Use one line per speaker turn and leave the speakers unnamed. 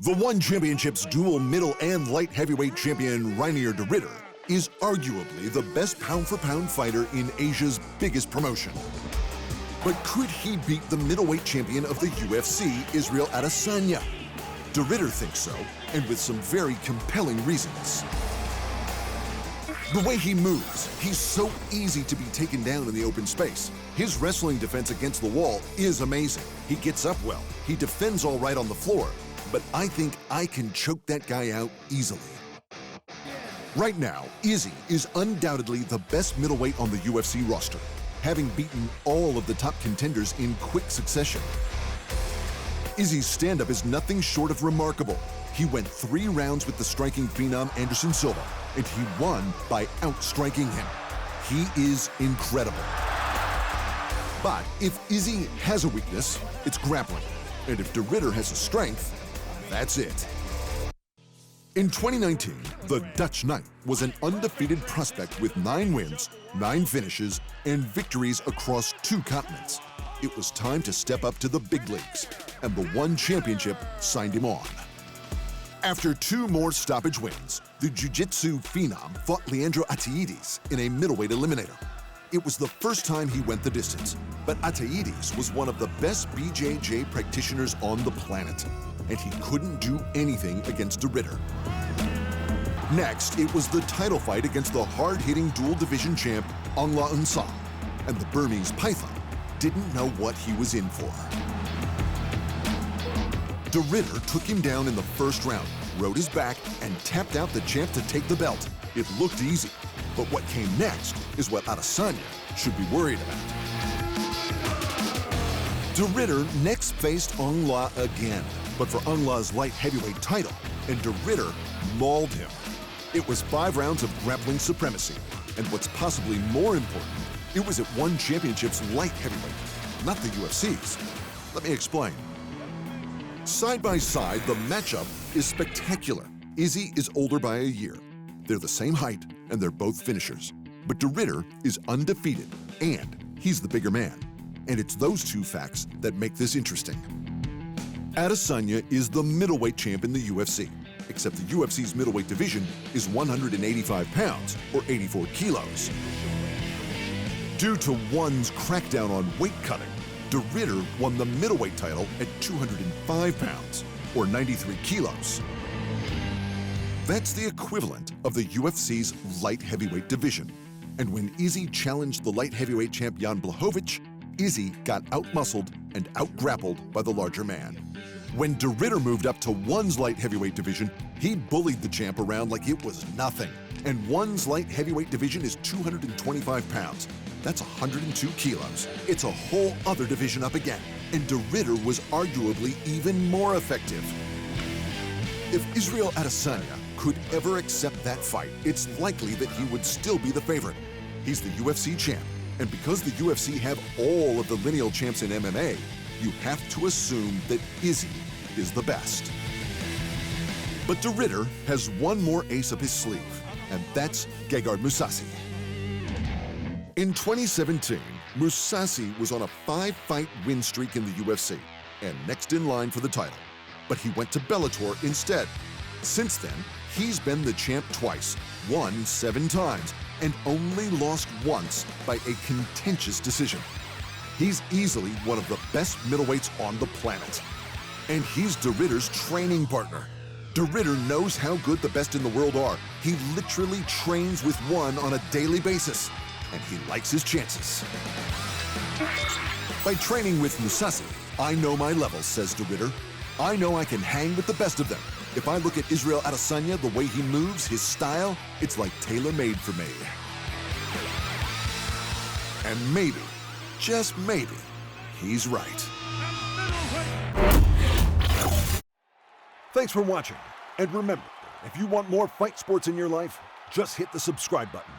The One Championship's dual middle and light heavyweight champion Reinier is arguably the best pound-for-pound fighter in Asia's biggest promotion. But could he beat the middleweight champion of the UFC, Israel Adesanya? Thinks so, and with some very compelling reasons. The way he moves, he's so easy to be taken down in the open space. His wrestling defense against the wall is amazing. He gets up well, he defends all right on the floor, but I think I can choke that guy out easily. Right now, Izzy is undoubtedly the best middleweight on the UFC roster, having beaten all of the top contenders in quick succession. Izzy's stand-up is nothing short of remarkable. He went 3 rounds with the striking phenom Anderson Silva, and he won by outstriking him. He is incredible. But if Izzy has a weakness, it's grappling. And if has a strength, that's it. In 2019, the Dutch Knight was an undefeated prospect with 9 wins, 9 finishes, and victories across 2 continents. It was time to step up to the big leagues, and the One Championship signed him on. After 2 more stoppage wins, the jiu-jitsu phenom fought Leandro Ataides in a middleweight eliminator. It was the first time he went the distance, but Ataides was one of the best BJJ practitioners on the planet, and he couldn't do anything against Next, it was the title fight against the hard-hitting dual-division champ Ongla Unsang, and the Burmese Python didn't know what he was in for. Took him down in the first round, rode his back, and tapped out the champ to take the belt. It looked easy, but what came next is what Adesanya should be worried about. Next faced Ongla again, but for Ongla's light heavyweight title, and mauled him. It was 5 rounds of grappling supremacy, and what's possibly more important, it was at One Championship's light heavyweight, not the UFC's. Let me explain. Side by side, the matchup is spectacular. Izzy is older by a year. They're the same height, and they're both finishers. But is undefeated, and he's the bigger man. And it's those 2 facts that make this interesting. Adesanya is the middleweight champ in the UFC, except the UFC's middleweight division is 185 pounds, or 84 kilos. Due to One's crackdown on weight cutting, won the middleweight title at 205 pounds, or 93 kilos. That's the equivalent of the UFC's light heavyweight division. And when Izzy challenged the light heavyweight champ Jan Blachowicz, Izzy got out-muscled and out-grappled by the larger man. When moved up to One's light heavyweight division, he bullied the champ around like it was nothing. And One's light heavyweight division is 225 pounds. That's 102 kilos. It's a whole other division up again. And was arguably even more effective. If Israel Adesanya could ever accept that fight, it's likely that he would still be the favorite. He's the UFC champ. And because the UFC have all of the lineal champs in MMA, you have to assume that Izzy is the best. But has one more ace up his sleeve, and that's Gegard Mousasi. In 2017, Mousasi was on a 5-fight win streak in the UFC, and next in line for the title. But he went to Bellator instead. Since then, he's been the champ twice, won 7 times, and only lost once by a contentious decision. He's easily one of the best middleweights on the planet. And he's training partner. Knows how good the best in the world are. He literally trains with One on a daily basis, and he likes his chances. By training with Mousasi, I know my levels, says I know I can hang with the best of them. If I look at Israel Adesanya, the way he moves, his style, it's like tailor-made for me. And maybe, just maybe, he's right. Thanks for watching. And remember, if you want more fight sports in your life, just hit the subscribe button.